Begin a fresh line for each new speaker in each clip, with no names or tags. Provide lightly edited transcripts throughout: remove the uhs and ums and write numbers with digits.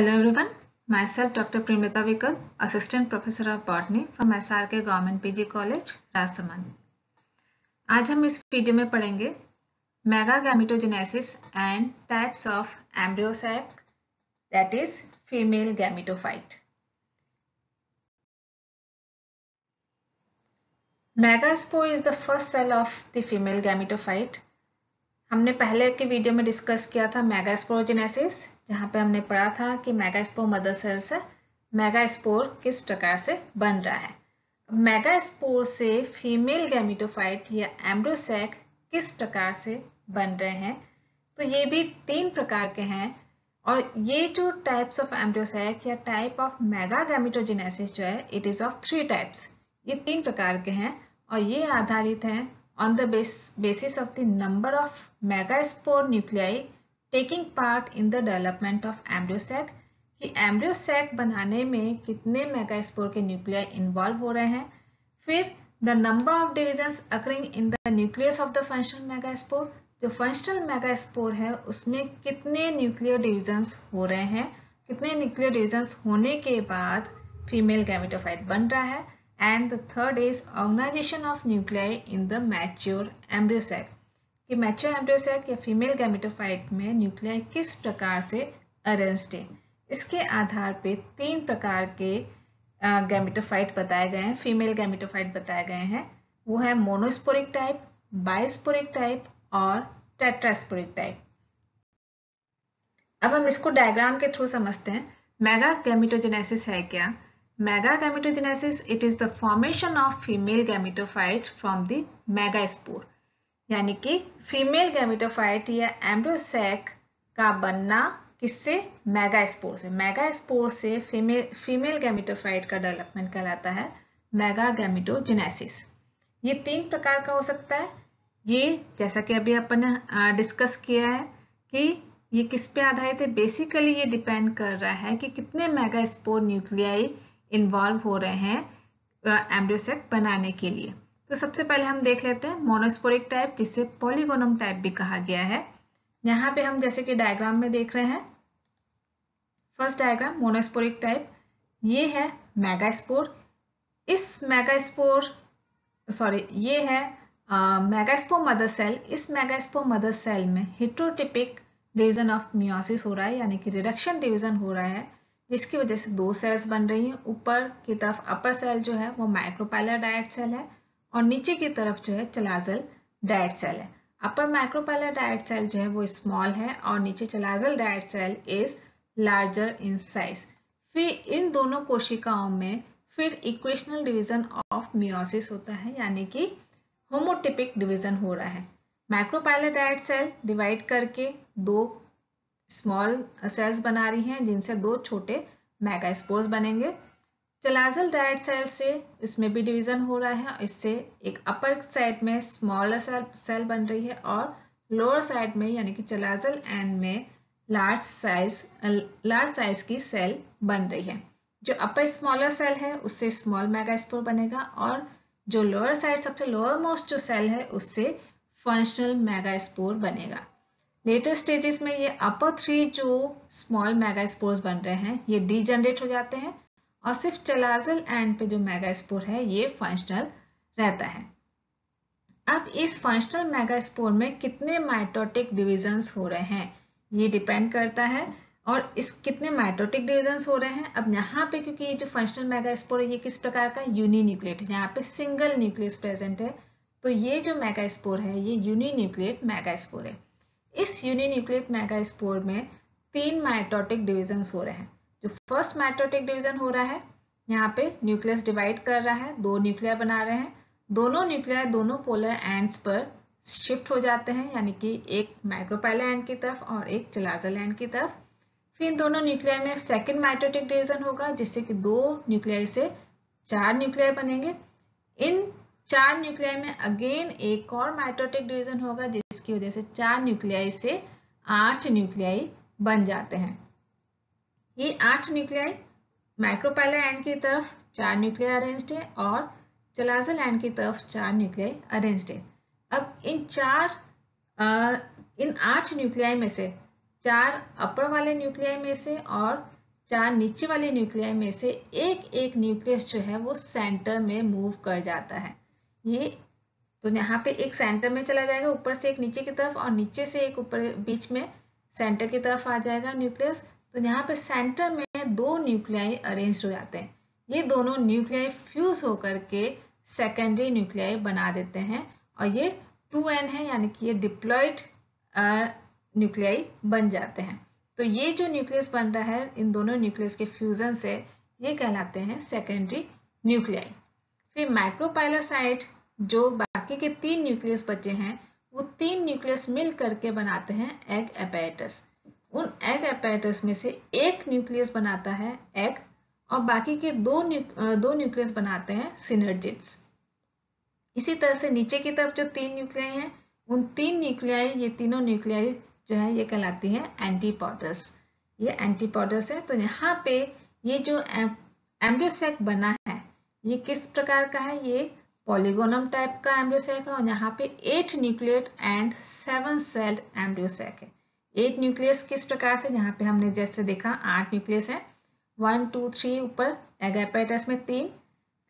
Hello everyone, myself Dr. Primita Vikal, Assistant Professor of Botany from SRK Government PG College, Rajsamand. आज हम इस video में पढ़ेंगे mega gametogenesis and types of embryo sac that is female gametophyte. Megaspore is the first cell of the female gametophyte. हमने पहले के video में discuss किया था मेगास्पोरोजेनेसिस, जहाँ पे हमने पढ़ा था कि मेगास्पोर मदर सेल से मेगास्पोर किस प्रकार से बन रहा है। मेगास्पोर से फीमेल गैमेटोफाइट या एम्ब्रियोसैक किस प्रकार से बन रहे हैं, तो ये भी 3 प्रकार के हैं। और ये जो टाइप्स ऑफ एम्ब्रियोसैक या टाइप ऑफ मेगा गैमेटोजेनेसिस जो है, इट इज ऑफ 3 टाइप्स। ये 3 प्रकार के हैं और ये आधारित हैं on the basis of the number of megaspore nuclei taking part in the development of embryosac, कि एम्ब्रियोसैक बनाने में कितने मेगास्पोर के न्यूक्लियाई इन्वॉल्व हो रहे हैं। फिर the number of divisions occurring in the nucleus of the functional megaspore, जो फंक्शनल मेगास्पोर है उसमें कितने न्यूक्लियर डिविजन्स हो रहे हैं, कितने न्यूक्लियर डिविजन्स होने के बाद फीमेल गैमेटोफाइट बन रहा है। And the third is organization of nuclei in the mature embryosac, कि mature embryosac या female gametophyte में न्यूक्लियाई किस प्रकार से अरेंज्ड है। इसके आधार पे 3 प्रकार के गैमेटोफाइट बताए गए हैं, फीमेल गैमेटोफाइट बताए गए हैं। वो है मोनोस्पोरिक टाइप, बाइस्पोरिक टाइप और टेट्रास्पोरिक टाइप। अब हम इसको डायग्राम के थ्रू समझते हैं। मेगा गैमेटोजेनेसिस है क्या? Mega gametogenesis, it is the formation of female gametophyte from the megaspore, यानी कि फीमेल गैमेटोफाइट या एम्ब्रियोसैक का बनना किससे? मेगास्पोर से। मेगास्पोर से फीमेल गैमेटोफाइट का डेवलपमेंट कहलाता है मेगा गैमेटोजेनेसिस। ये 3 प्रकार का हो सकता है। ये जैसा कि अभी अपन ने डिस्कस किया है कि ये किस पे आधारित है। बेसिकली ये डिपेंड कर रहा है कि कितने मेगास्पोर न्यूक्लियाई इन्वॉल्व हो रहे हैं एम्ब्रियोसैक बनाने के लिए। तो सबसे पहले हम देख लेते हैं मोनोस्पोरिक टाइप, जिसे पॉलीगोनम टाइप भी कहा गया है। यहाँ पे हम जैसे कि डायग्राम में देख रहे हैं, फर्स्ट डायग्राम मोनोस्पोरिक टाइप, ये है मेगास्पोर। इस मेगास्पोर ये है मेगास्पोर मदर सेल। इस मेगास्पोर मदर सेल में हेटेरोटिपिक डिवीजन ऑफ मियोसिस हो रहा है, यानी कि रिडक्शन डिवीजन हो रहा है, जिसकी वजह से 2 सेल्स बन रही हैं। ऊपर की तरफ अपर सेल जो है वो माइक्रोपाइलर डायट सेल है और नीचे की तरफ जो है चलाजल डायट सेल है। अपर माइक्रोपाइलर डायट सेल जो है वो स्मॉल है और नीचे chalazal dyad cell is larger in size. फिर इन दोनों कोशिकाओं में फिर इक्वेशनल डिवीजन ऑफ मियोसिस होता है, यानी कि होमोटिपिक डिवीजन हो रहा है। माइक्रोपाइलर डायट सेल डिवाइड करके 2 स्मॉल सेल्स बना रही हैं, जिनसे 2 छोटे मेगास्पोर्स बनेंगे। चलाजल डायट सेल से इसमें भी डिवीजन हो रहा है, इससे एक अपर साइड में स्मॉलर सेल बन रही है और लोअर साइड में यानी कि चलाजल एंड में लार्ज साइज की सेल बन रही है। जो अपर स्मॉलर सेल है उससे स्मॉल मेगास्पोर बनेगा और जो लोअर साइड सबसे लोअर मोस्ट जो सेल है उससे फंक्शनल मेगास्पोर बनेगा। लेटर स्टेजेस में ये अपर 3 जो स्मॉल मेगास्पोर्स बन रहे हैं ये डीजनरेट हो जाते हैं और सिर्फ चलाजल एंड पे जो मेगास्पोर है ये फंक्शनल रहता है। अब इस फंक्शनल मेगास्पोर में कितने माइटोटिक डिविजन्स हो रहे हैं ये डिपेंड करता है, और इस कितने माइटोटिक डिविजन्स हो रहे हैं। अब यहाँ पे क्योंकि ये जो फंक्शनल मेगास्पोर है ये किस प्रकार का यूनिन्यूक्लिएट है, यहाँ पे सिंगल न्यूक्लियस प्रेजेंट है, तो ये जो मेगास्पोर है ये यूनिन्यूक्लिएट मेगास्पोर है। इस यूनिन्यूक्लिएट मेगास्पोर में 3 माइटोटिक डिविजन्स हो रहे हैं। जो फर्स्ट माइटोटिक डिवीजन हो रहा है, यहाँ पे न्यूक्लियस डिवाइड कर रहा है, 2 न्यूक्लिया बना रहे हैं। दोनों न्यूक्लिया दोनों पोलर एंड्स पर शिफ्ट हो जाते हैं, यानी कि एक माइक्रोपाइलर एंड की तरफ और एक चलाजल एंड की तरफ। फिर दोनों न्यूक्लिया में सेकेंड माइटोटिक डिवीजन होगा, जिससे कि 2 न्यूक्लिया से 4 न्यूक्लिया बनेंगे। इन 4 न्यूक्लिया में अगेन एक और माइटोटिक डिवीजन होगा, जिसकी वजह से 4 न्यूक्लियाई से 8 न्यूक्लियाई बन जाते हैं। ये 8 न्यूक्लियाई माइक्रोपाइलर एंड की तरफ 4 न्यूक्लियाई अरेंज्ड है और चलाजल एंड की तरफ 4 न्यूक्लियाई अरेंज्ड है। अब इन 8 न्यूक्लियाई में से 4 अपर वाले न्यूक्लियाई में से और चार नीचे वाले न्यूक्लियाई में से एक एक न्यूक्लियस जो है वो सेंटर में मूव कर जाता है। ये तो यहाँ पे एक सेंटर में चला जाएगा, ऊपर से एक नीचे की तरफ और नीचे से एक ऊपर बीच में सेंटर की तरफ आ जाएगा न्यूक्लियस। तो यहाँ पे सेंटर में दो न्यूक्लियाई अरेंज हो जाते हैं। ये दोनों न्यूक्लियाई फ्यूज होकर के सेकेंडरी न्यूक्लियाई बना देते हैं और ये 2n है, यानी कि ये डिप्लॉइड न्यूक्लियाई बन जाते हैं। तो ये जो न्यूक्लियस बन रहा है इन दोनों न्यूक्लियस के फ्यूजन से, ये कहलाते हैं सेकेंडरी न्यूक्लियाई। फिर माइक्रोपाइलर साइट जो बाकी के 3 न्यूक्लियस बचे हैं, वो 3 न्यूक्लियस मिल करके बनाते हैं एग apparatus। उन एग apparatus में से एक न्यूक्लियस बनाता है एग और बाकी के दो न्यूक्लियस बनाते हैं सिनर्जिड्स। इसी तरह से नीचे की तरफ जो 3 न्यूक्लियाई हैं, उन 3 न्यूक्लियाई, ये तीनों न्यूक्लियाई जो है ये कहलाती है एंटीपोडस। ये एंटीपोडस है। तो यहाँ पे ये जो एम्ब्रियोसैक बना है ये किस प्रकार का है? ये पॉलीगोनम टाइप का एम्ब्रियोसैक है और यहाँ पे 8 न्यूक्लियट एंड 7 सेल्ड एम्ब्रियोसैक है। 8 न्यूक्लियस किस प्रकार से, यहाँ पे हमने जैसे देखा 8 न्यूक्लियस है, 1 2 3 ऊपर एग apparatus में 3,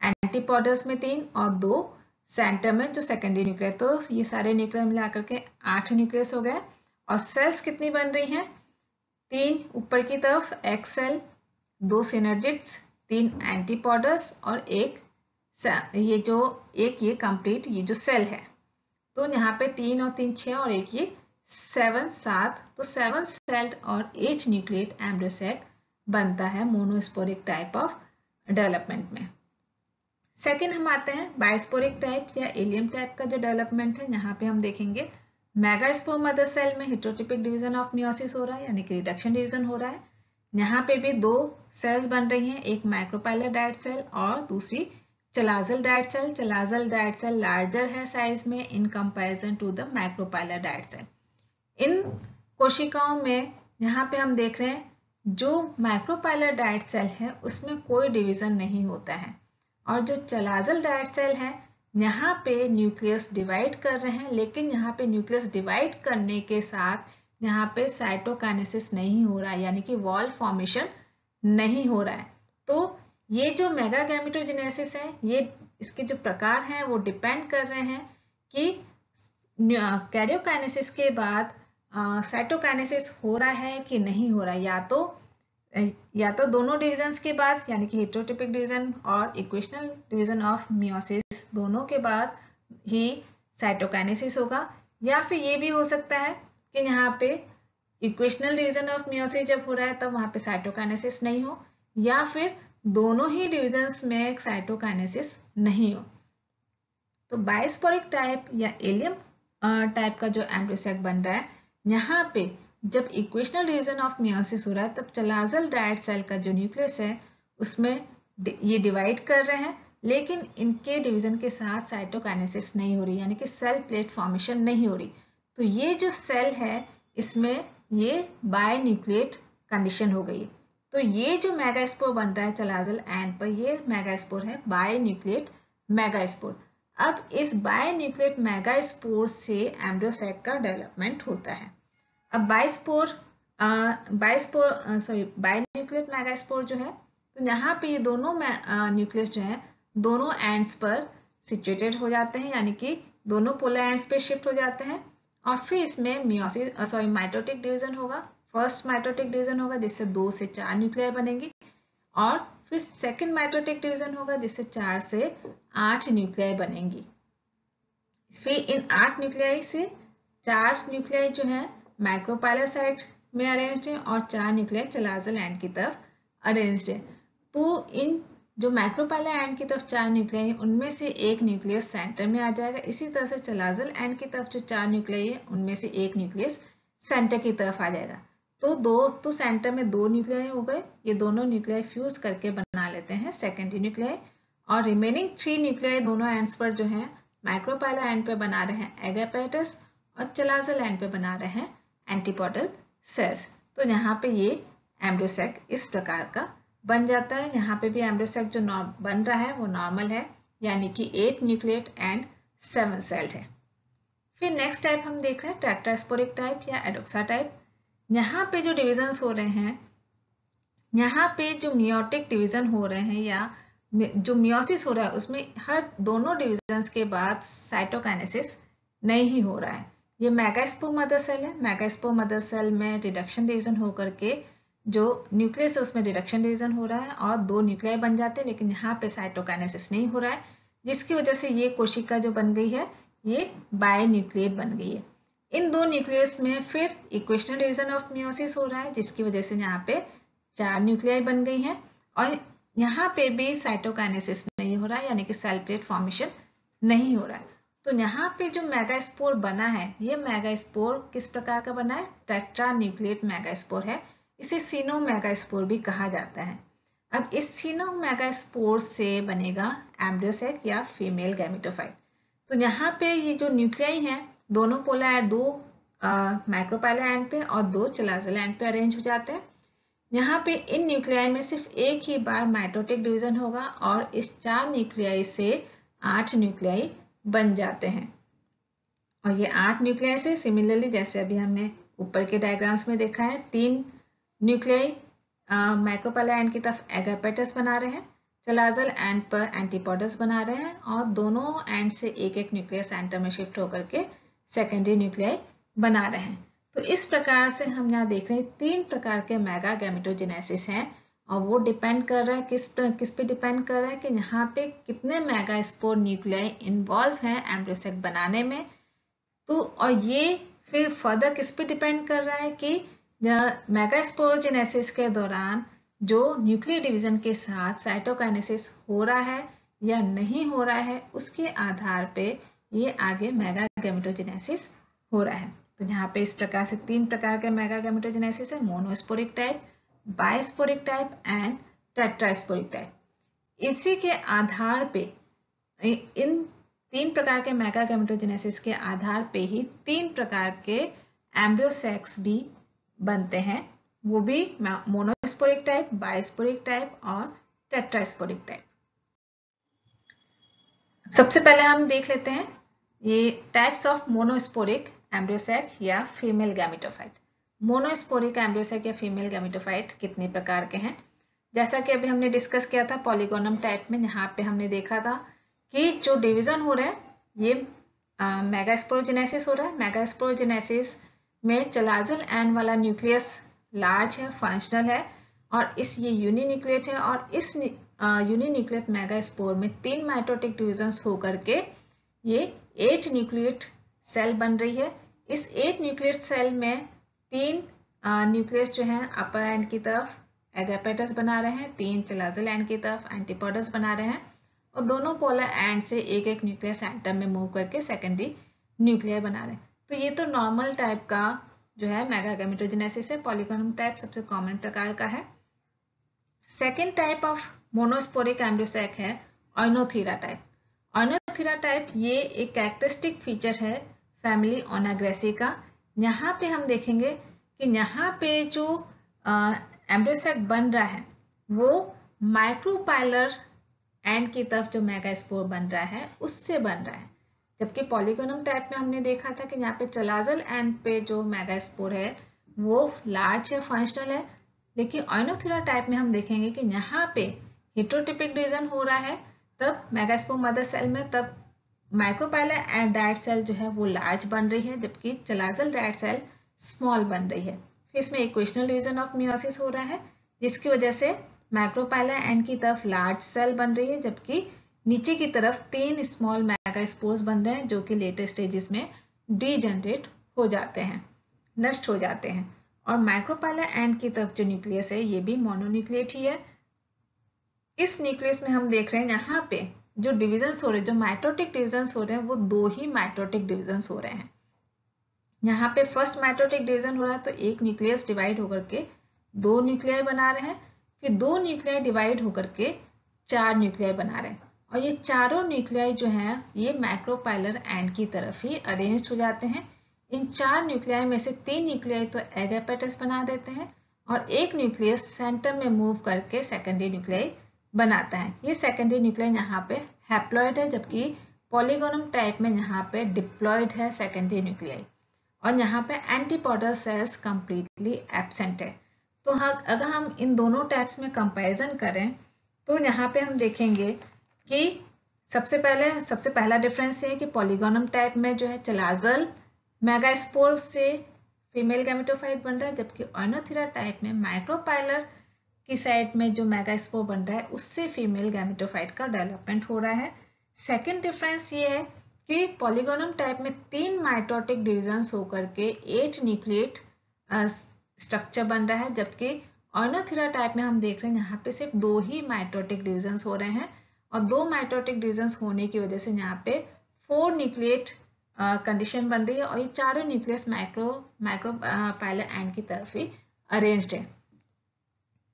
एंटीपोडस में 3 और 2 सेंटर में जो सेकेंडरी न्यूक्लियस। तो ये सारे न्यूक्लियस मिलाकर के 8 न्यूक्लियस हो गए। और सेल्स कितनी बन रही हैं? 3 ऊपर की तरफ एग सेल, 2 सिनर्जिड्स, 3 एंटीपोडस और एक ये कंप्लीट ये जो सेल है। तो यहाँ पे 3 और 3 6 और एक ये 7 तो 7 सेल्ड और 8 न्यूक्लियट एम्ब्रियोसैक बनता है मोनोस्पोरिक टाइप ऑफ डेवलपमेंट में। सेकेंड हम आते हैं बायोस्पोरिक टाइप या एलियम टाइप का जो डेवलपमेंट है। यहाँ पे हम देखेंगे मेगास्पोर मदर सेल में हेटेरोटिपिक डिवीजन ऑफ मियोसिस हो रहा है, यानी कि रिडक्शन डिवीजन हो रहा है। यहाँ पे भी 2 सेल्स बन रही हैं, एक माइक्रोपाइलर डायट सेल और दूसरी chalazal dyad cell. Chalazal dyad cell larger है साइज में in comparison to the micropylar dyad cell. इन कोशिकाओं में यहाँ पे हम देख रहे हैं जो माइक्रोपाइलर डायट सेल है उसमें कोई डिवीजन नहीं होता है और जो चलाजल डायट सेल है यहाँ पे न्यूक्लियस डिवाइड कर रहे हैं, लेकिन यहाँ पे न्यूक्लियस डिवाइड करने के साथ यहाँ पे साइटोकाइनेसिस नहीं हो रहा है, यानी कि वॉल फॉर्मेशन नहीं हो रहा है। तो ये जो मेगा गैमेटोजेनेसिस है, ये इसके जो प्रकार हैं वो डिपेंड कर रहे हैं कि कैरियोकाइनेसिस के बाद साइटोकाइनेसिस हो रहा है कि नहीं हो रहा है। या तो दोनों डिविजन्स के बाद, यानी कि हेटेरोटिपिक डिवीजन और इक्वेशनल डिवीजन ऑफ मियोसिस दोनों के बाद ही साइटोकाइनेसिस होगा, या फिर ये भी हो सकता है कि यहाँ पे इक्वेशनल डिवीजन ऑफ मियोसिस जब हो रहा है तब वहाँ पे साइटोकाइनेसिस नहीं हो, या फिर दोनों ही डिविजन्स में साइटोकाइनेसिस नहीं हो। तो बायोस्पोरिक टाइप या एलियम टाइप का जो एम्ब्रियोसैक बन रहा है, यहाँ पे जब इक्वेशनल डिवीजन ऑफ मियोसिस हो रहा है तब चलाजल डायट सेल का जो न्यूक्लियस है उसमें ये डिवाइड कर रहे हैं, लेकिन इनके डिवीजन के साथ साइटोकाइनेसिस नहीं हो रही, यानी कि सेल प्लेट फॉर्मेशन नहीं हो रही। तो ये जो सेल है इसमें ये बायन्यूक्लिएट कंडीशन हो गई। तो ये जो मेगास्पोर बन रहा है चलाजल एंड पर, ये मेगास्पोर है बायन्यूक्लिएट मेगास्पोर। अब इस बायन्यूक्लिएट मेगास्पोर से एम्ब्रियोसैक का डेवलपमेंट होता है। अब बायन्यूक्लिएट मेगास्पोर जो है, तो यहाँ पे ये दोनों न्यूक्लियस जो है दोनों एंड्स पर सिचुएटेड हो जाते हैं, यानी कि दोनों पोलर एंड्स पे शिफ्ट हो जाते हैं। और फिर इसमें माइटोटिक डिवीजन होगा। फर्स्ट माइटोटिक डिवीजन होगा जिससे 2 से 4 न्यूक्लियाई बनेंगी, और फिर सेकंड माइटोटिक डिवीजन होगा जिससे 4 से 8 न्यूक्लियाई बनेंगी। फिर इन 8 न्यूक्लियाई से 4 न्यूक्लियाई जो है माइक्रोपाइलर साइट में अरेंज्ड है और 4 न्यूक्लियाई चलाजल एंड की तरफ अरेंज्ड है। तो इन जो माइक्रोपाइलर एंड की तरफ 4 न्यूक्लियाई है उनमें से एक न्यूक्लियस सेंटर में आ जाएगा। इसी तरह से चलाजल एंड की तरफ जो 4 न्यूक्लियाई है उनमें से एक न्यूक्लियस सेंटर की तरफ आ जाएगा। तो सेंटर में 2 न्यूक्लियाई हो गए, ये दोनों न्यूक्लियाई फ्यूज करके बना लेते हैं सेकेंडरी न्यूक्लियाई, और रिमेनिंग 3 न्यूक्लियाई दोनों एंड्स पर जो है माइक्रोपाइलर एंड पे बना रहे हैं एग apparatus और चलाजल एंड पे बना रहे हैं एंटीपोडल सेल्स। तो यहाँ पे ये एम्ब्रियोसैक इस प्रकार का बन जाता है। यहाँ पे भी एम्ब्रियोसैक जो बन रहा है वो नॉर्मल है, यानी कि 8 न्यूक्लियट एंड 7 सेल्ड है। फिर नेक्स्ट टाइप हम देख रहे हैं टेट्रास्पोरिक टाइप या एडोक्सा टाइप। यहाँ पे जो डिविजन्स हो रहे हैं यहाँ पे जो मियोटिक डिवीजन हो रहे हैं या जो मियोसिस हो रहा है उसमें हर दोनों डिविजन्स के बाद साइटोकाइनेसिस नहीं ही हो रहा है। ये मेगास्पोर मदर सेल है। मेगास्पोर मदर सेल में रिडक्शन डिवीजन होकर के जो न्यूक्लियस है उसमें रिडक्शन डिवीजन हो रहा है और 2 न्यूक्लियाई बन जाते हैं, लेकिन यहाँ पे साइटोकाइनेसिस नहीं हो रहा है, जिसकी वजह से ये कोशिका जो बन गई है ये बायन्यूक्लिएट बन गई है। इन 2 न्यूक्लियस में फिर इक्वेशनल डिवीजन ऑफ मियोसिस हो रहा है, जिसकी वजह से यहाँ पे 4 न्यूक्लियाई बन गई हैं और यहाँ पे भी साइटोकाइनेसिस नहीं हो रहा है, यानी कि सेल प्लेट फॉर्मेशन नहीं हो रहा है। तो यहाँ पे जो मेगास्पोर बना है ये मेगास्पोर किस प्रकार का बना है? टेट्रा न्यूक्लिएट मेगास्पोर है। इसे सिनो मेगास्पोर भी कहा जाता है। अब इस सिनो मेगास्पोर से बनेगा एम्ब्रियोसेक या फीमेल गैमेटोफाइट। तो यहाँ पे ये जो न्यूक्लियाई हैं दोनों पोलर एंड 2 माइक्रोपाइलर एंड पे और 2 चलाजल एंड पे अरेंज हो जाते हैं। यहाँ पे इन न्यूक्लियाई में सिर्फ एक ही बार माइटोटिक डिवीजन होगा और इस 4 न्यूक्लियाई से 8 न्यूक्लियाई बन जाते हैं। और ये 8 न्यूक्लियाई से सिमिलरली जैसे अभी हमने ऊपर के डायग्राम्स में देखा है 3 न्यूक्लियाई माइक्रोपाइलर एंड की तरफ एगापेटस बना रहे हैं, चलाजल एंड पर एंटीपोडस बना रहे हैं और दोनों एंड से एक एक न्यूक्लियस सेंटर में शिफ्ट होकर के सेकेंडरी न्यूक्लियाई बना रहे हैं। तो इस प्रकार से हम यहाँ देख रहे हैं 3 प्रकार के मेगा गैमेटोजेनेसिस हैं और वो डिपेंड कर रहा है किस पे डिपेंड कर रहा है कि यहाँ पे कितने मेगास्पोर न्यूक्लियाई इन्वॉल्व हैं एम्ब्रियोसेक बनाने में। तो और ये फिर फर्दर किस पे डिपेंड कर रहा है कि मेगास्पोरोजेनेसिस के दौरान जो न्यूक्लियर डिवीजन के साथ साइटोकाइनेसिस हो रहा है या नहीं हो रहा है उसके आधार पे ये आगे मेगा गैमेटोजेनेसिस हो रहा है। तो यहाँ पे इस प्रकार से 3 प्रकार के मेगा गैमेटोजेनेसिस है, monosporic type, bisporic type and tetrasporic type. इसी के आधार पे इन 3 प्रकार के मेगा गैमेटोजेनेसिस के आधार पे ही 3 प्रकार के एम्ब्रियोसेक्स भी बनते हैं, वो भी मोनोस्पोरिक टाइप, बायस्पोरिक टाइप और टेट्रास्पोरिक टाइप। सबसे पहले हम देख लेते हैं ये टाइप्स ऑफ मोनोस्पोरिक एम्ब्रियोसेक या फीमेल गैमेटोफाइट। मोनोस्पोरिक एम्ब्रियोसेक या फीमेल गैमेटोफाइट कितने प्रकार के हैं? जैसा कि अभी हमने डिस्कस किया था पॉलीगोनम टाइप में, यहाँ पे हमने देखा था कि जो डिवीजन हो रहा है ये मेगास्पोरोजेनेसिस हो रहा है। मेगास्पोरोजेनेसिस में चलाजल एंड वाला न्यूक्लियस लार्ज है, फंक्शनल है और ये यूनिन्यूक्लिएट है और इस यूनिन्यूक्लिएट मेगास्पोर में 3 माइटोटिक डिविजन्स होकर के ये 8 न्यूक्लिएट सेल बन रही है। इस 8 न्यूक्लिएट सेल में 3 न्यूक्लियस जो है अपर एंड की तरफ एगापेटस बना रहे हैं, 3 चलाजल एंड की तरफ एंटीपोडस बना रहे हैं और दोनों पोलर एंड से एक एक न्यूक्लियस सेंटर में मूव करके सेकेंडरी न्यूक्लियर बना रहे हैं। तो ये तो नॉर्मल टाइप का जो है मेगा गैमेटोजेनेसिस है। पॉलीगोनम टाइप सबसे कॉमन प्रकार का है। Second type of monosporic embryo sac है ऑर्नोथीरा टाइप। ऑर्नोथीरा टाइप ये एक कैरेक्टरिस्टिक फीचर है फैमिली ओनाग्रेसी का। यहाँ पे हम देखेंगे कि यहाँ पे जो एम्ब्रियोसेक बन रहा है वो माइक्रोपाइलर एंड की तरफ जो मेगास्पोर बन रहा है उससे बन रहा है, जबकि पॉलीगोनम टाइप में हमने देखा था कि यहाँ पे चलाजल एंड पे जो मेगास्पोर है वो लार्ज है, फंक्शनल है। लेकिन ऑर्नोथीरा टाइप में हम देखेंगे कि यहाँ पे हेटेरोटिपिक डिवीजन हो रहा है तब मेगास्पोर मदर सेल में, तब माइक्रोपाइलर एंड डायट सेल जो है वो लार्ज बन रही है जबकि चलाजल डायट सेल स्मॉल बन रही है। फिर इसमें इक्वेशनल डिवीजन ऑफ मियोसिस हो रहा है जिसकी वजह से माइक्रोपाइलर एंड की तरफ लार्ज सेल बन रही है जबकि नीचे की तरफ 3 स्मॉल मेगास्पोर्स बन रहे हैं जो कि लेटर स्टेजेस में डीजनरेट हो जाते हैं, नष्ट हो जाते हैं। और माइक्रोपाइलर एंड की तरफ जो न्यूक्लियस है ये भी मोनोन्यूक्लिएट ही है। इस न्यूक्लियस में हम देख रहे हैं यहाँ पे जो डिविजन्स हो रहे हैं, जो माइटोटिक डिविजन्स हो रहे हैं वो 2 ही माइटोटिक डिविजन्स हो रहे हैं। यहाँ पे फर्स्ट माइटोटिक डिवीजन हो रहा है तो एक न्यूक्लियस डिवाइड होकर के 2 न्यूक्लियाई बना रहे हैं, फिर 2 न्यूक्लियाई डिवाइड होकर के 4 न्यूक्लियाई बना रहे हैं और ये चारों न्यूक्लियाई जो हैं ये माइक्रोपाइलर एंड की तरफ ही अरेंज हो जाते हैं। इन 4 न्यूक्लियाई में से 3 न्यूक्लियाई तो एगापेटस बना देते हैं और एक न्यूक्लियस सेंटर में मूव करके सेकेंडरी न्यूक्लियाई बनाता है। ये सेकेंडरी न्यूक्लियाई यहाँ पे हैप्लॉइड है जबकि पॉलीगोनम टाइप में यहाँ पे डिप्लॉइड है सेकेंडरी न्यूक्लियाई और यहाँ पे एंटीपोडल सेल्स कंप्लीटली एब्सेंट है। तो अगर हम इन दोनों टाइप्स में कंपैरिजन करें तो यहाँ पे हम देखेंगे कि सबसे पहला डिफरेंस ये है कि पॉलीगोनम टाइप में जो है चलाजल मेगास्पोर से फीमेल गैमेटोफाइट बन रहा है, जबकि ओइनोथेरा टाइप में माइक्रोपाइलर की साइड में जो मेगास्पोर बन रहा है उससे फीमेल गैमेटोफाइट का डेवलपमेंट हो रहा है। सेकेंड डिफरेंस ये है कि पॉलीगोनम टाइप में 3 माइटोटिक डिविजन्स होकर के 8 न्यूक्लिएट स्ट्रक्चर बन रहा है, जबकि ओइनोथेरा टाइप में हम देख रहे हैं यहाँ पे सिर्फ 2 ही माइटोटिक डिविजन्स हो रहे हैं, और 2 माइटोटिक डिविजन्स होने की वजह से यहाँ पे 4 न्यूक्लिएट कंडीशन बन रही है, और ये चारों न्यूक्लियस माइक्रोपाइलर एंड की तरफ ही अरेंज्ड है।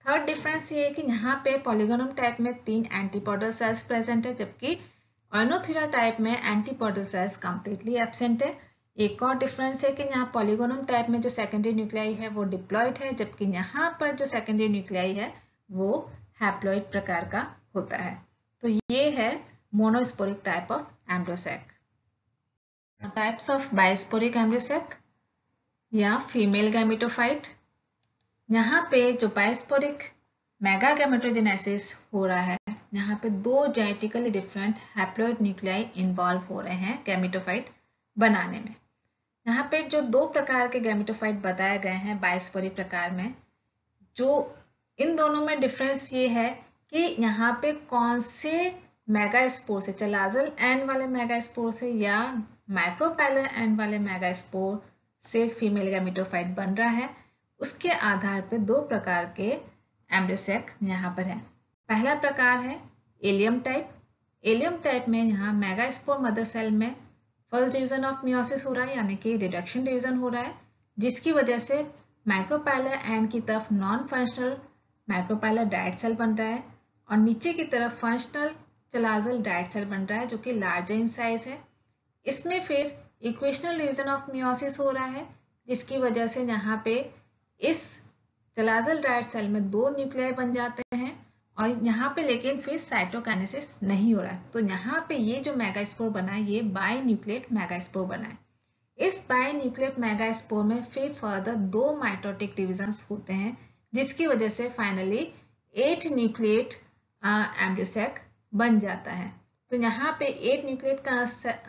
थर्ड डिफरेंस ये है कि यहाँ पे पॉलीगोनम टाइप में 3 एंटीपोडल सेल्स प्रेजेंट है, जबकि ओइनोथेरा टाइप में एंटीपोडल सेल्स कंप्लीटली एब्सेंट है। एक और डिफरेंस है कि यहाँ पॉलीगोनम टाइप में जो सेकेंडरी न्यूक्लियाई है वो डिप्लॉइड है, जबकि यहाँ पर जो सेकेंडरी न्यूक्लियाई है वो हैप्लॉइड प्रकार का होता है। तो ये है monosporic type of embryo sac. Types of bisporic embryo sac या फीमेल गैमेटोफाइट। यहाँ पे जो बायोस्पोरिक मेगा गैमेटोजेनेसिस हो रहा है, यहाँ पे 2 genetically different haploid nuclei involve हो रहे हैं गैमेटोफाइट बनाने में। यहाँ पे जो 2 प्रकार के गैमेटोफाइट बताए गए हैं बायोस्पोरिक प्रकार में, जो इन दोनों में डिफरेंस ये है कि यहाँ पे कौन से मेगास्पोर से, चलाजल एंड वाले मेगास्पोर से या माइक्रोपाइलर एंड वाले मेगास्पोर से फीमेल गैमेटोफाइट बन रहा है, उसके आधार पे 2 प्रकार के एम्ब्रियोसेक यहाँ पर है। पहला प्रकार है एलियम टाइप। एलियम टाइप में यहाँ मेगास्पोर मदर सेल में फर्स्ट डिवीजन ऑफ मियोसिस हो रहा है, यानी कि रिडक्शन डिवीजन हो रहा है, जिसकी वजह से माइक्रोपाइलर एंड की तरफ non functional micropylar dyad cell बन रहा है, और नीचे की तरफ फंक्शनल चलाजल डायट सेल बन रहा है जो कि लार्जर इन साइज है। इसमें फिर इक्वेशनल डिवीजन ऑफ मियोसिस हो रहा है, जिसकी वजह से यहाँ पे इस चलाजल डायट सेल में 2 न्यूक्लियाई बन जाते हैं, और यहाँ पे लेकिन फिर साइटोकाइनेसिस नहीं हो रहा है। तो यहाँ पे ये जो मेगास्पोर बना है ये बाई न्यूक्लिएट मेगास्पोर बना है। इस बाई न्यूक्लिएट मेगास्पोर में फिर फर्दर 2 माइटोटिक डिविजन्स होते हैं, जिसकी वजह से फाइनली 8 न्यूक्लिएट एम्ब्रियोसेक बन जाता है। तो यहाँ पे 8 न्यूक्लिएट का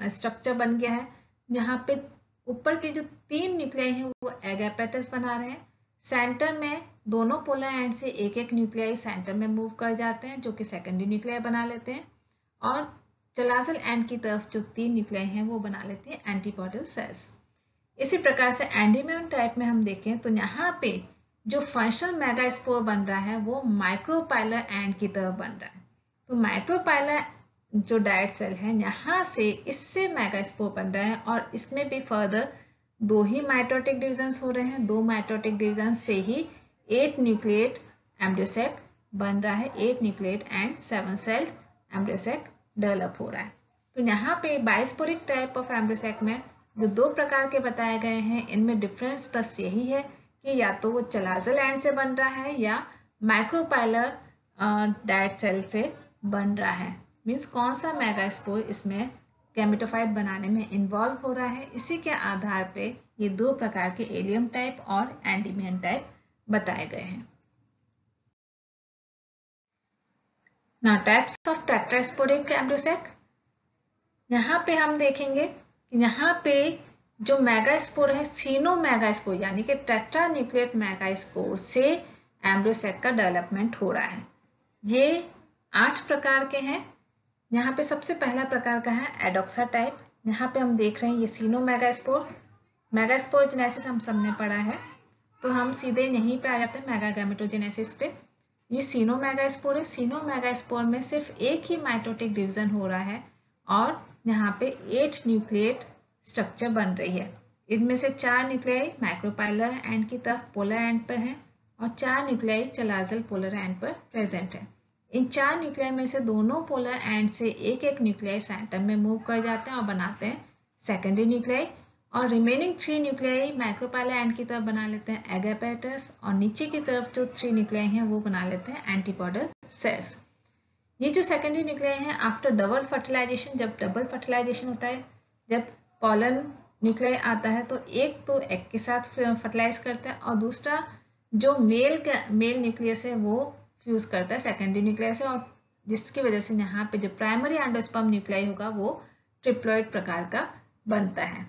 स्ट्रक्चर बन गया है। यहाँ पे ऊपर के जो 3 न्यूक्लियाई हैं वो एगापेटस बना रहे हैं। सेंटर में दोनों पोलर एंड से एक एक न्यूक्लियाई सेंटर में मूव कर जाते हैं, जो कि सेकेंडरी न्यूक्लियाई बना लेते हैं, और चलाजल एंड की तरफ जो 3 न्यूक्लियाई हैं वो बना लेते हैं एंटीपोडल सेल्स। इसी प्रकार से एंडीम्यून टाइप में हम देखें तो यहाँ पे जो फंक्शनल मेगास्पोर बन रहा है वो माइक्रोपाइलर एंड की तरफ बन रहा है। तो माइक्रोपाइलर जो डायट सेल है यहाँ से इससे मेगास्पोर बन रहा है, और इसमें भी फर्दर 2 ही माइटोटिक डिविजन्स हो रहे हैं। 2 माइटोटिक डिविजन से ही 8 न्यूक्लिएट एम्ब्रियोसेक बन रहा है। 8 nucleate and 7 sailed embryo sac develop हो रहा है। तो यहाँ पे बायोस्पोरिक टाइप ऑफ एम्ब्रियोसेक में जो 2 प्रकार के बताए गए हैं, इनमें डिफरेंस बस यही है कि या तो वो चलाजल एंड से बन रहा है या माइक्रोपाइलर डायट सेल से बन रहा है। मीन्स कौन सा मेगास्पोर इसमें गैमेटोफाइट बनाने में इन्वॉल्व हो रहा है, इसी के आधार पे ये 2 प्रकार के एलियम टाइप और एंडीमियन टाइप बताए गए हैं। Now types of tetrasporic embryo sac. यहाँ पे हम देखेंगे कि यहाँ पे जो मेगास्पोर है सीनो मेगास्पोर यानी कि टेट्रा न्यूक्लिएट मेगास्पोर से एम्ब्रियोसेक का डेवलपमेंट हो रहा है। ये 8 प्रकार के हैं। यहाँ पे सबसे पहला प्रकार का है एडोक्सा टाइप। यहाँ पे हम देख रहे हैं ये सीनो मेगास्पोर। मेगास्पोरोजेनेसिस हम सबने पढ़ा है, तो हम सीधे यहीं पे आ जाते हैं मेगा गैमेटोजेनेसिस पे। ये सीनो मेगास्पोर है। सीनो मेगास्पोर में सिर्फ एक ही माइटोटिक डिवीजन हो रहा है, और यहाँ पे 8 न्यूक्लिएट स्ट्रक्चर बन रही है। इनमें से 4 न्यूक्लियाई माइक्रोपाइलर एंड की तरफ पोलर एंड पर है, और 4 न्यूक्लियाई चलाजल पोलर एंड पर प्रेजेंट है। इन 4 न्यूक्लियाई में से दोनों पोलर एंड से एक एक न्यूक्लियाई सेंटर में मूव कर जाते हैं और बनाते हैं सेकेंडरी न्यूक्लियाई, और रिमेनिंग 3 न्यूक्लियाई माइक्रोपाइलर एंड की तरफ बना लेते हैं एगापेटस, और नीचे की तरफ जो 3 न्यूक्लियाई हैं वो बना लेते हैं एंटीपोडल सेल्स। ये जो सेकेंडरी न्यूक्लियाई हैं आफ्टर डबल फर्टिलाइजेशन, जब डबल फर्टिलाइजेशन होता है, जब पॉलन न्यूक्लियाई आता है तो एक तो एग के साथ फर्टिलाइज करता है और दूसरा जो मेल न्यूक्लियस है वो फ्यूज करता है सेकेंडरी न्यूक्लियस है, और जिसकी वजह से यहाँ पे जो प्राइमरी एंडोस्पर्म न्यूक्लियाई होगा वो ट्रिप्लॉइड प्रकार का बनता है।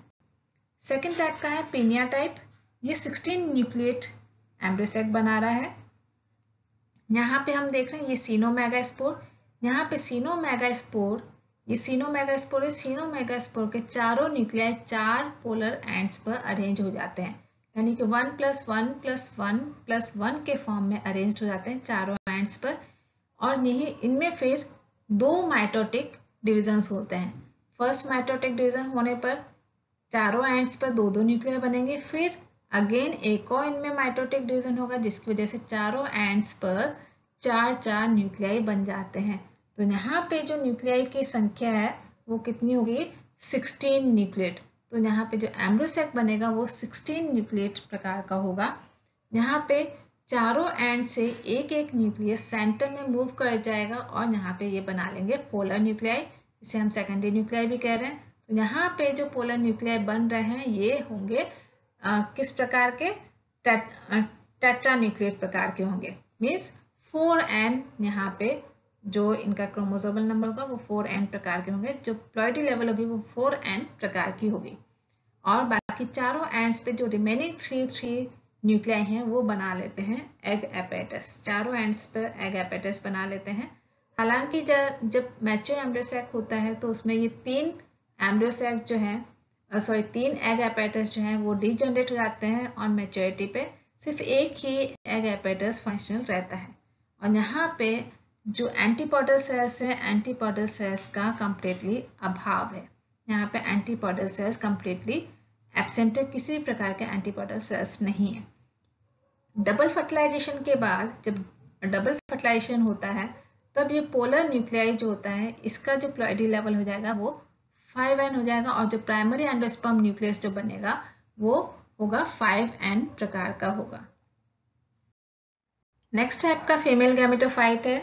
सेकेंड टाइप का है पिनिया टाइप। ये 16 न्यूक्लिएट एम्ब्रियोसेक बना रहा है। यहाँ पे हम देख रहे हैं ये सीनोमेगास्पोर। यहाँ पे सीनोमेगास्पोर, ये सीनोमेगास्पोर है। सीनोमेगास्पोर के चारों न्यूक्लियाई 4 पोलर एंड्स पर अरेंज हो जाते हैं, यानी कि 1 + 1 + 1 + 1 के फॉर्म में अरेंज हो जाते हैं चारों एंड्स पर। और यही इनमें फिर 2 माइटोटिक डिविजन्स होते हैं। फर्स्ट माइटोटिक डिवीजन होने पर चारों एंड्स पर 2-2 न्यूक्लियाई बनेंगे। फिर अगेन एक और इनमें माइटोटिक डिवीजन होगा, जिसकी वजह से चारों एंड्स पर 4-4 न्यूक्लियाई बन जाते हैं। तो यहाँ पे जो न्यूक्लियाई की संख्या है वो कितनी होगी? 16 न्यूक्लिएट। तो यहाँ पे जो एम्ब्रियोसेक बनेगा वो 16 न्यूक्लिएट प्रकार का होगा। यहाँ पे चारों एंड से एक एक न्यूक्लियस सेंटर में मूव कर जाएगा और यहाँ पे ये बना लेंगे पोलर न्यूक्लियाई, इसे हम सेकेंडरी न्यूक्लियाई भी कह रहे हैं। तो यहाँ पे जो पोलर न्यूक्लियाई बन रहे हैं ये होंगे किस प्रकार के? टेट्रा न्यूक्लिएट प्रकार के होंगे। मीन्स 4n, यहाँ पे जो इनका क्रोमोसोमल नंबर होगा वो 4n प्रकार के होंगे। जो प्लॉइडी लेवल होगी वो 4n प्रकार की होगी। और बाकी चारों एंड्स पे जो रिमेनिंग 3 न्यूक्लियाई हैं वो बना लेते हैं एग एपेटस। चारों एंड्स पर एग एपेटस बना लेते हैं। हालांकि जब मैच्योर एम्ब्रियोसेक होता है तो उसमें ये 3 एम्ब्रियोसेक जो है 3 एग एपेटस जो हैं वो डीजनरेट हो जाते हैं और मैच्योरिटी पे सिर्फ एक ही एग एपेटस फंक्शनल रहता है। और यहाँ पे जो एंटीपोडल सेल्स है, एंटीपोडल सेल्स का कंप्लीटली अभाव है। यहाँ पे एंटीपोडल सेल्स कंप्लीटली एब्सेंट है, किसी भी प्रकार के एंटीपोडल सेल्स नहीं है। डबल फर्टिलाइजेशन के बाद जब डबल फर्टिलाइजेशन होता है तब ये पोलर न्यूक्लियाई जो होता है इसका जो प्लॉइडी लेवल हो जाएगा वो 5n हो जाएगा, और जो प्राइमरी एंडोस्पर्म न्यूक्लियस जो बनेगा वो होगा 5n प्रकार का होगा। नेक्स्ट टाइप का फीमेल गैमेटोफाइट है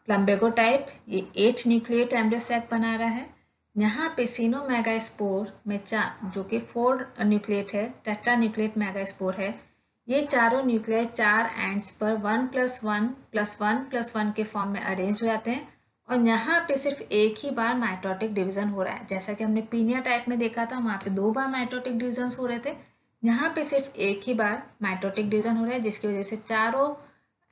प्लम्बेगो टाइप। ये 8 न्यूक्लिएट एम्ब्रियोसेक बना रहा है। यहाँ पे सीनोमेगास्पोर में जो कि 4 न्यूक्लिएट है, टेट्रा न्यूक्लिएट मेगास्पोर है। ये चारों न्यूक्लियाई 4 एंड्स पर 1 + 1 + 1 + 1 के फॉर्म में अरेंज हो जाते हैं। और यहाँ पे सिर्फ एक ही बार माइटोटिक डिवीजन हो रहा है। जैसा कि हमने पीनिया टाइप में देखा था, वहाँ पे 2 बार माइटोटिक डिवीजन हो रहे थे। यहाँ पे सिर्फ एक ही बार माइटोटिक डिवीजन हो रहा है, जिसकी वजह से चारों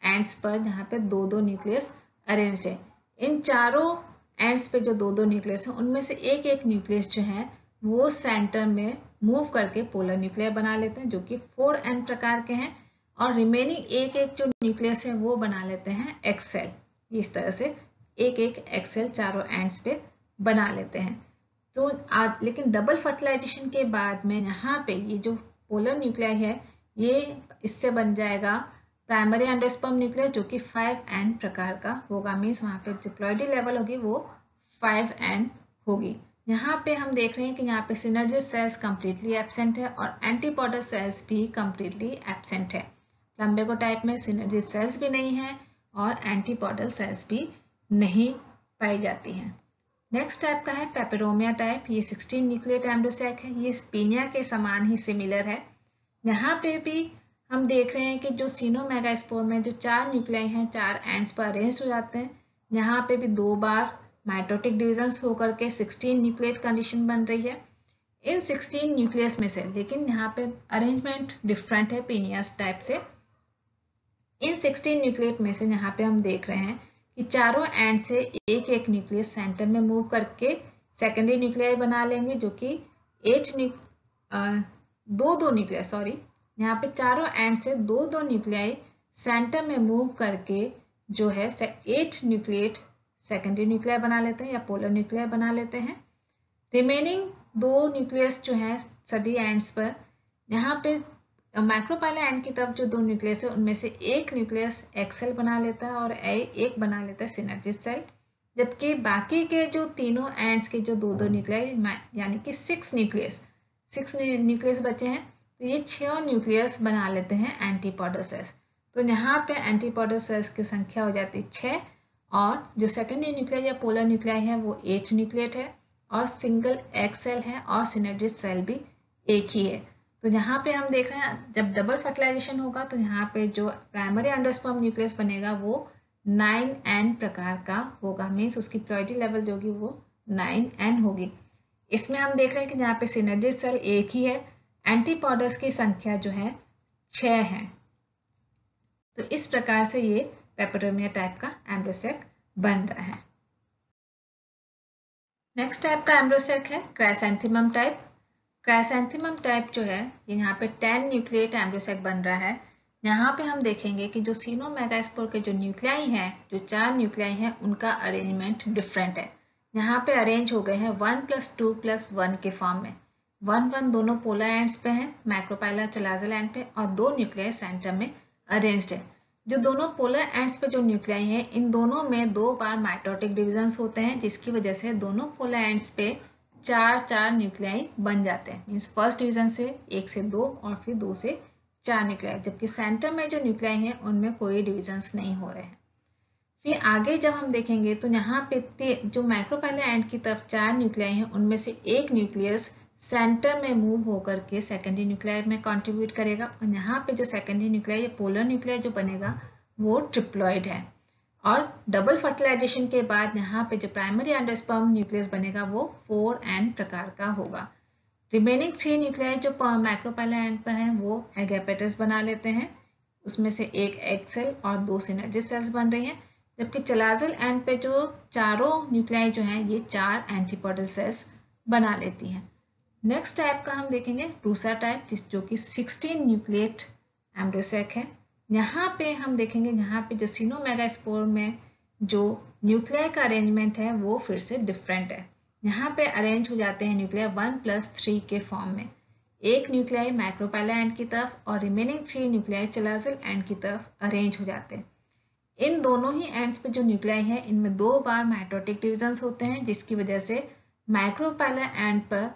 एंड्स पर यहाँ पे 2-2 न्यूक्लियस अरेंज है। इन चारों एंड्स पे जो 2-2 न्यूक्लियस है उनमें से एक एक न्यूक्लियस जो है वो सेंटर में मूव करके पोलर न्यूक्लियाई बना लेते हैं, जो कि 4n प्रकार के हैं। और रिमेनिंग एक एक जो न्यूक्लियस है वो बना लेते हैं एक्सेल। इस तरह से एक एक एक्सेल चारों एंड्स पे बना लेते हैं। तो लेकिन डबल फर्टिलाइजेशन के बाद में यहाँ पे ये जो पोलर न्यूक्लियाई है ये इससे बन जाएगा प्राइमरी एंडोस्पर्म न्यूक्लियस, जो कि 5n प्रकार का होगा। मीन्स वहाँ पे जो प्लॉइडी लेवल होगी वो 5n होगी। यहाँ पे हम देख रहे हैं कि यहाँ पे सिनर्जिस सेल्स कंप्लीटली एब्सेंट है और एंटीपोडल सेल्स भी कंप्लीटली एब्सेंट है। प्लम्बेगो टाइप में सिनर्जिस सेल्स भी नहीं है और एंटीपोडल सेल्स भी नहीं पाई जाती हैं। नेक्स्ट टाइप का है पेपेरोमिया टाइप। ये 16 न्यूक्लिएट एम्ब्रियोसेक है। ये स्पीनिया के समान ही सिमिलर है। यहाँ पे भी हम देख रहे हैं कि जो सीनोमेगास्पोर में जो 4 न्यूक्लियाई हैं 4 एंड्स पर अरेंज हो जाते हैं। यहाँ पे भी 2 बार माइटोटिक डिविजन्स होकर के 16 न्यूक्लिएट कंडीशन बन रही है। इन 16 न्यूक्लियस में से लेकिन यहाँ पे अरेंजमेंट डिफरेंट है पीनियस टाइप से। इन 16 न्यूक्लिएट में से यहाँ पे हम देख रहे हैं कि चारों एंड से एक एक न्यूक्लियस सेंटर में मूव करके सेकेंडरी न्यूक्लियाई बना लेंगे, जो कि 2-2 न्यूक्लियस सॉरी यहाँ पे चारों एंड से 2-2 न्यूक्लियाई सेंटर में मूव करके जो है 8 न्यूक्लिएट सेकेंडरी न्यूक्लियाई बना लेते हैं या पोलर न्यूक्लियाई बना लेते हैं। रिमेनिंग 2 न्यूक्लियस जो है सभी एंड्स पर यहाँ पे माइक्रोपाइला एंड की तरफ जो 2 न्यूक्लियस है उनमें से एक न्यूक्लियस एक्सेल बना लेता है और एक बना लेता है सिनर्जिस सेल। जबकि बाकी के जो तीनों एंड्स के जो 2-2 न्यूक्लियाई यानी कि 6 न्यूक्लियस बचे हैं, तो ये 6 न्यूक्लियस बना लेते हैं एंटीपोडल सेल्स। तो यहाँ पे एंटीपोडल सेल्स की संख्या हो जाती है 6 और जो सेकेंडरी न्यूक्लियाई या पोलर न्यूक्लियाई है वो 8 न्यूक्लिएट है और सिंगल एक्सेल है और सिनर्जिस सेल भी एक ही है। तो यहाँ पे हम देख रहे हैं जब डबल फर्टिलाइजेशन होगा तो यहाँ पे जो प्राइमरी एंडोस्पर्म न्यूक्लियस बनेगा वो 9n प्रकार का होगा, मीन्स उसकी प्योरिटी लेवल जो होगी वो 9n होगी। इसमें हम देख रहे हैं कि यहाँ पे सिनर्जिड सेल एक ही है, एंटीपॉडस की संख्या जो है 6 है। तो इस प्रकार से ये पेपरोमिया टाइप का एम्ब्रोसेक बन रहा है। नेक्स्ट टाइप का एम्ब्रोसेक है क्राइसैंथेमम टाइप। क्राइसैंथेमम टाइप जो है ये यहाँ पे 10 न्यूक्लिएट एम्ब्रोसेक बन रहा है। यहाँ पे हम देखेंगे कि जो सीनोमेगास्पोर के जो न्यूक्लियाई हैं, जो 4 न्यूक्लियाई हैं, उनका अरेंजमेंट डिफरेंट है। यहाँ पे अरेंज हो गए हैं 1+2+1 के फॉर्म में। 1 दोनों पोलर एंड्स पे हैं, मैक्रोपाइलर चलाजल एंड पे, और 2 न्यूक्लियाई सेंटर में अरेंज्ड है। जो दोनों पोलर एंड्स पे जो न्यूक्लियाई हैं, इन दोनों में 2 बार माइटोटिक डिविजन्स होते हैं, जिसकी वजह से दोनों पोलर एंड्स पे 4 न्यूक्लियाई बन जाते हैं। मीन्स फर्स्ट डिवीजन से 1 से 2 और फिर 2 से 4 न्यूक्लियाई, जबकि सेंटर में जो न्यूक्लियाई हैं उनमें कोई डिविजन्स नहीं हो रहे हैं। फिर आगे जब हम देखेंगे तो यहाँ पे जो माइक्रोपाइलर एंड की तरफ 4 न्यूक्लियाई हैं, उनमें से एक न्यूक्लियस सेंटर में मूव होकर के सेकेंडरी न्यूक्लियाई में कंट्रीब्यूट करेगा, और यहाँ पे जो सेकेंडरी न्यूक्लियाई पोलर न्यूक्लियाई जो बनेगा वो ट्रिप्लॉइड है। और डबल फर्टिलाइजेशन के बाद यहाँ पे जो प्राइमरी एंडोस्पर्म न्यूक्लियस बनेगा वो 4n प्रकार का होगा। रिमेनिंग 3 न्यूक्लियाई जो माइक्रोपाइलर एंड पर हैं वो एगैपेटस बना लेते हैं, उसमें से एक एग सेल और 2 सिनर्जिड सेल्स बन रही हैं, जबकि चलाजल एंड पे जो चारों न्यूक्लियाई जो हैं ये 4 एंटीपोडल सेल्स बना लेती हैं। नेक्स्ट टाइप का हम देखेंगे रूसा टाइप, जो कि 16 न्यूक्लिएट एम्ब्रोसेक है। यहाँ पे हम देखेंगे यहाँ पे जो सीनोमेगास्पोर में जो न्यूक्लियाई का अरेंजमेंट है वो फिर से डिफरेंट है। यहाँ पे अरेंज हो जाते हैं न्यूक्लियाई 1+3 के फॉर्म में। एक न्यूक्लियाई माइक्रोपाइलर एंड की तरफ और रिमेनिंग 3 न्यूक्लियाई चलाजल एंड की तरफ अरेंज हो जाते हैं। इन दोनों ही एंड्स पे जो न्यूक्लियाई है इनमें 2 बार माइटोटिक डिविजन्स होते हैं, जिसकी वजह से माइक्रोपाइलर एंड पर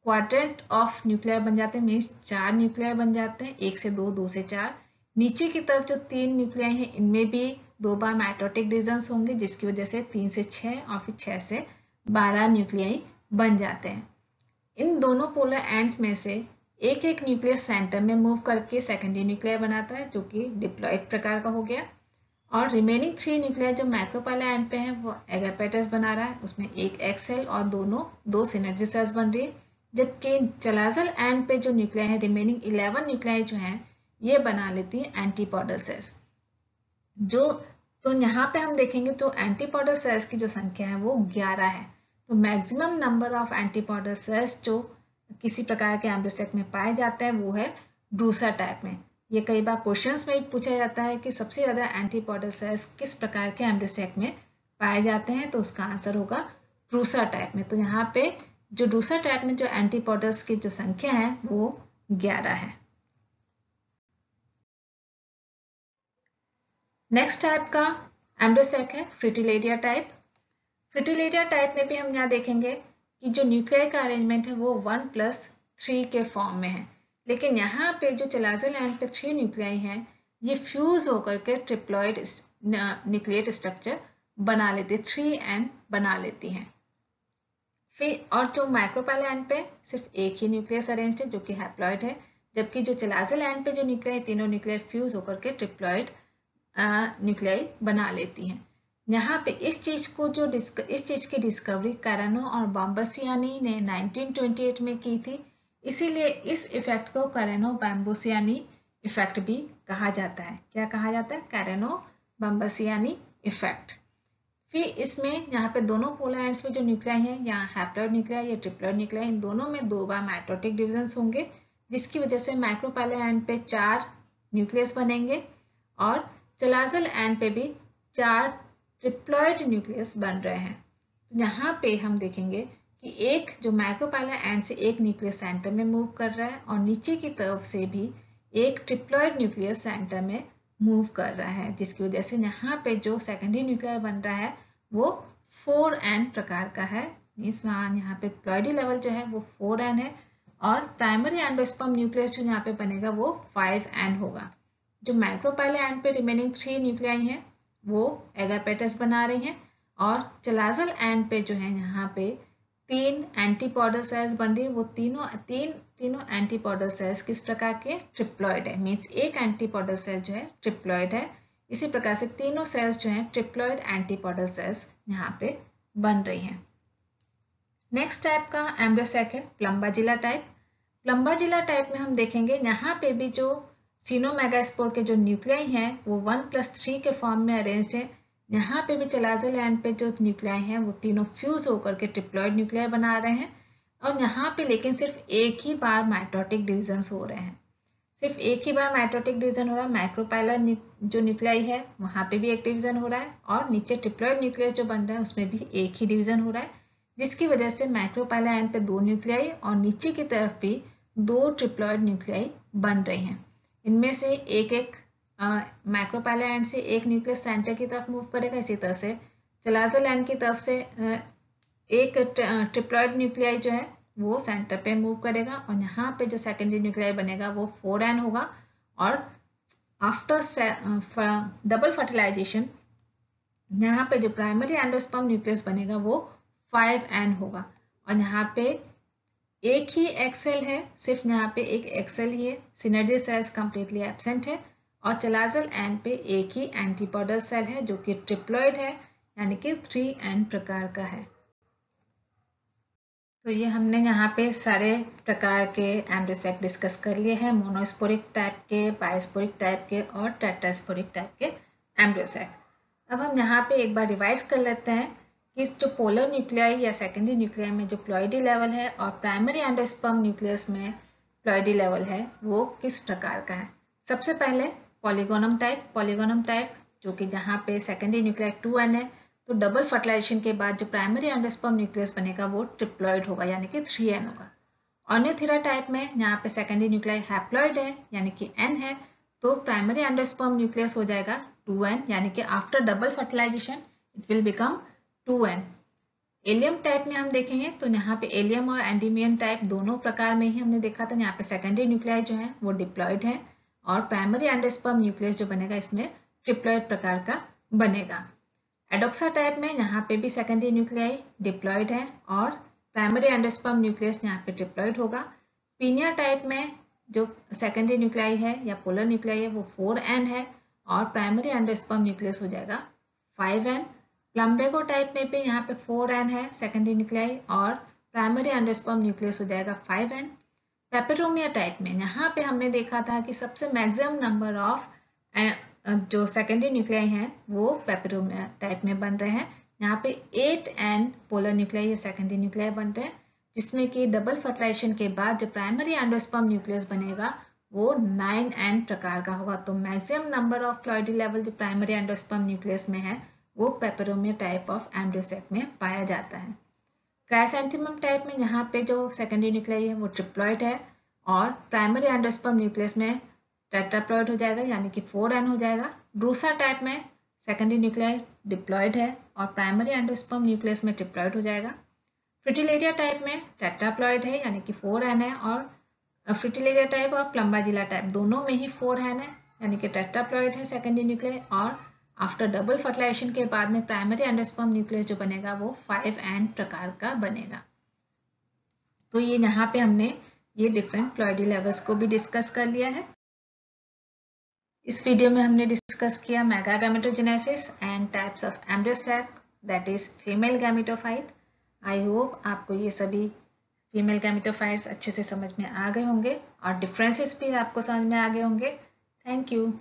क्वाड्रेंट ऑफ न्यूक्लियाई बन जाते हैं, मीन्स 4 न्यूक्लियाई बन जाते हैं, 1 से 2, 2 से 4। नीचे की तरफ जो 3 न्यूक्लियाई हैं इनमें भी 2 बार माइटोटिक डिविजन्स होंगे, जिसकी वजह से 3 से 6 और फिर 6 से 12 न्यूक्लियाई बन जाते हैं। इन दोनों पोलर एंड्स में से एक एक न्यूक्लियस सेंटर में मूव करके सेकेंडरी न्यूक्लियाई बनाता है, जो कि डिप्लॉइड प्रकार का हो गया। और रिमेनिंग 3 न्यूक्लियाई जो माइक्रोपाइलर एंड पे है वो एगैपेटस बना रहा है, उसमें एक एग सेल और 2 सिनर्जी सेल्स बन रही है, जबकि चलाजल एंड पे जो न्यूक्लियाई है रिमेनिंग 11 न्यूक्लियाई जो हैं ये बना लेती है एंटीपोडल सेल्स। तो यहाँ पे हम देखेंगे तो एंटीपोडल सेल्स की जो संख्या है वो 11 है। तो maximum number of antipodal cells जो किसी प्रकार के एम्ब्रोसेक में पाए जाते हैं वो है ब्रूसा टाइप में। ये कई बार क्वेश्चंस में पूछा जाता है कि सबसे ज्यादा एंटीपोडल सेल्स किस प्रकार के एम्ब्रोसेक में पाए जाते हैं, तो उसका आंसर होगा ब्रूसा टाइप में। तो यहाँ पे जो ब्रूसा टाइप में जो एंटीपोडल्स की जो संख्या है वो 11 है। नेक्स्ट टाइप का एम्ब्रोसेक है फ्रिटिलेरिया टाइप। फ्रिटिलेरिया टाइप में भी हम यहाँ देखेंगे कि जो न्यूक्लियाई का अरेंजमेंट है वो 1+3 के फॉर्म में है, लेकिन यहाँ पे जो चलाजल एंड पे 3 न्यूक्लियाई हैं ये फ्यूज होकर के ट्रिप्लॉइड न्यूक्लिएट स्ट्रक्चर बना लेते, 3n बना लेती हैं। फिर और जो माइक्रोपाइलर एंड पे सिर्फ एक ही न्यूक्लियस अरेंज्ड है जो कि हैप्लॉइड है, जबकि जो चलाजल एंड पे जो न्यूक्लियाई तीनों न्यूक्लियाई फ्यूज होकर के ट्रिप्लॉइड न्यूक्लियाई बना लेती हैं। यहाँ पे इस चीज की डिस्कवरी कैरेनो और बॉम्बसियानी ने 1928 में की थी, इसीलिए इस इफेक्ट को कैरेनो बॉम्बसियानी इफेक्ट भी कहा जाता है। क्या कहा जाता है? कैरेनो बॉम्बसियानी इफेक्ट। फिर इसमें यहाँ पे दोनों पोलर एंड्स पे जो न्यूक्लियाई हैं, यहाँ हैप्लॉइड न्यूक्लियाई या ट्रिप्लॉइड न्यूक्लियाई, इन दोनों में 2 बार माइटोटिक डिविजन्स होंगे, जिसकी वजह से माइक्रोपाइलर एंड पे 4 न्यूक्लियस बनेंगे और चलाजल एंड पे भी 4 ट्रिप्लॉइड न्यूक्लियस बन रहे हैं। तो यहाँ पे हम देखेंगे कि एक जो माइक्रोपाइलर एंड से एक न्यूक्लियस सेंटर में मूव कर रहा है और नीचे की तरफ से भी एक ट्रिप्लॉइड न्यूक्लियस सेंटर में मूव कर रहा है, जिसकी वजह से यहाँ पे जो सेकेंडरी न्यूक्लियर बन रहा है वो 4n प्रकार का है। मीन्स यहाँ पे प्लॉइडी लेवल जो है वो 4n है और प्राइमरी एंडोस्पर्म न्यूक्लियस जो यहाँ पे बनेगा वो 5n होगा। जो माइक्रोपाइलर एंड पे रिमेनिंग 3 न्यूक्लियाई हैं वो एगापेटस बना रही हैं और चलाजल एंड पे जो है यहाँ पे तीन एंटीपॉडल सेल्स बन रही है, वो तीनों एंटीपॉडल सेल्स किस प्रकार के, ट्रिप्लॉइड है। मीन्स एक एंटीपॉडल सेल जो है ट्रिप्लॉइड है। इसी प्रकार से तीनों सेल्स जो हैं ट्रिप्लॉइड एंटीपॉडल सेल्स यहाँ पे बन रही हैं। नेक्स्ट टाइप का एम्ब्रियोसैक है प्लम्बाजिला टाइप। प्लम्बाजिला टाइप में हम देखेंगे यहाँ पे भी जो सिनोमेगास्पोर के जो न्यूक्लियाई हैं वो 1+3 के फॉर्म में अरेंज है। यहाँ पे भी चलाजल एंड पे जो न्यूक्लियाई हैं वो तीनों फ्यूज होकर के ट्रिप्लॉइड न्यूक्लियाई बना रहे हैं। और यहाँ पे लेकिन सिर्फ एक ही बार माइटोटिक डिविजन हो रहे हैं, सिर्फ एक ही बार माइटोटिक डिवीजन हो रहा है। माइक्रोपाइलर जो न्यूक्लियाई है वहाँ पे भी एक डिवीजन हो रहा है, और नीचे ट्रिप्लॉइड न्यूक्लियस जो बन रहा है उसमें भी एक ही डिवीजन हो रहा है, जिसकी वजह से माइक्रोपाइलर एंड पे 2 न्यूक्लियाई और नीचे की तरफ भी 2 ट्रिप्लॉइड न्यूक्लियाई बन रही हैं। इनमें से एक माइक्रोपाइलर एंड से एक न्यूक्लियस सेंटर की तरफ मूव करेगा, इसी तरह से चलाजल एंड की तरफ से एक ट्रिप्लॉइड न्यूक्लियाई जो है वो सेंटर पे मूव करेगा, और यहाँ पे जो सेकेंडरी न्यूक्लियाई बनेगा वो 4n होगा, और आफ्टर डबल फर्टिलाइजेशन यहाँ पे जो प्राइमरी एंडोस्पर्म न्यूक्लियस बनेगा वो 5n होगा। और यहाँ पे एक ही एक्सेल है, सिर्फ यहाँ पे एक एक्सेल ही है, सिनर्जी सेल्स कंप्लीटली एब्सेंट है, और चलाजल एंड पे एक ही एंटीपॉडल सेल है जो कि ट्रिप्लॉइड है, यानी कि 3n प्रकार का है। तो ये हमने यहाँ पे सारे प्रकार के एम्ब्रियोसैक डिस्कस कर लिए हैं, मोनोस्पोरिक टाइप के, बायोस्पोरिक टाइप के और टेट्रास्पोरिक टाइप के एम्ब्रियोसैक। अब हम यहाँ पे एक बार रिवाइज कर लेते हैं कि जो पोलर न्यूक्लियाई या सेकेंडरी न्यूक्लियाई में जो प्लॉइडी लेवल है और प्राइमरी एंडोस्पर्म न्यूक्लियस में प्लॉइडी लेवल है वो किस प्रकार का है। सबसे पहले पॉलीगोनम टाइप जो कि जहाँ पे सेकेंडरी न्यूक्लियाई 2n है, तो डबल फर्टिलाइजेशन के बाद जो प्राइमरी एंडोस्पर्म न्यूक्लियस बनेगा वो ट्रिप्लॉइड होगा, यानी कि 3n होगा। ऑर्नियोथेरा टाइप में यहाँ पे सेकेंडरी न्यूक्लियाई हैप्लॉइड है, यानी कि n है, तो प्राइमरी एंडोस्पर्म न्यूक्लियस हो जाएगा 2n, यानी कि after double fertilization it will become 2n। Allium type में हम देखेंगे तो यहाँ पे एलियम और एंडीमियन टाइप दोनों प्रकार में ही हमने देखा था, यहाँ पे सेकेंडरी न्यूक्लियाई जो है वो डिप्लॉइड है, और प्राइमरी एंडोस्पर्म न्यूक्लियस जो बनेगा इसमें ट्रिप्लॉइड प्रकार का बनेगा। एडोक्सा टाइप में यहाँ पे भी सेकेंडरी न्यूक्लियाई डिप्लॉइड है, और प्राइमरी एंडोस्पर्म न्यूक्लियस यहाँ पे ट्रिप्लॉइड होगा। पीनिया टाइप में जो सेकेंडरी न्यूक्लियाई है या पोलर न्यूक्लियाई है वो 4n है, और प्राइमरी एंडोस्पर्म न्यूक्लियस हो जाएगा 5n। प्लम्बेगो टाइप में भी यहाँ पे 4n है सेकेंडरी न्यूक्लियाई, और प्राइमरी एंडोस्पर्म न्यूक्लियस हो जाएगा 5n। पेपरोमिया टाइप में यहाँ पे हमने देखा था कि सबसे मैक्सिमम नंबर ऑफ जो सेकेंडरी न्यूक्लियाई हैं वो पेपरोमिया टाइप में बन रहे हैं। यहाँ पे 8n पोलर न्यूक्लियाई या सेकेंडरी न्यूक्लियाई बन रहे हैं, जिसमें कि डबल फर्टिलाइजेशन के बाद जो प्राइमरी एंडोस्पर्म न्यूक्लियस बनेगा वो 9n प्रकार का होगा। तो maximum number of ploidy level जो प्राइमरी एंडोस्पर्म न्यूक्लियस में है वो पेपरोमिया टाइप ऑफ एम्ब्रियोसैक में पाया जाता है। क्राइसैंथेमम टाइप में यहाँ पे जो सेकेंडरी न्यूक्लियाई है वो ट्रिप्लॉइड है, और प्राइमरी एंडोस्पर्म न्यूक्लियस में टेट्राप्लॉइड हो जाएगा, यानी कि 4n हो जाएगा। ड्रूसा टाइप में सेकेंडरी न्यूक्लियाई डिप्लॉइड है, और प्राइमरी एंडोस्पर्म न्यूक्लियस में ट्रिप्लॉइड हो जाएगा। फ्रिटिलेरिया टाइप में टेट्राप्लॉइड है, यानी कि 4n है, और फ्रिटिलेरिया टाइप और प्लम्बाजिला टाइप दोनों में ही 4n है, यानी कि टेट्राप्लॉइड है सेकेंडरी न्यूक्लियाई, और आफ्टर डबल फर्टिलाइजेशन के बाद में प्राइमरी एंडोस्पर्म न्यूक्लियस जो बनेगा वो 5n प्रकार का बनेगा। तो ये यहाँ पे हमने ये डिफरेंट प्लॉइडी लेवल्स को भी डिस्कस कर लिया है। इस वीडियो में हमने डिस्कस किया mega gametogenesis and types of embryo sac, that is female gametophyte. I hope आपको ये सभी फीमेल गैमेटोफाइट्स अच्छे से समझ में आ गए होंगे, और डिफरेंसेस भी आपको समझ में आ गए होंगे। Thank you.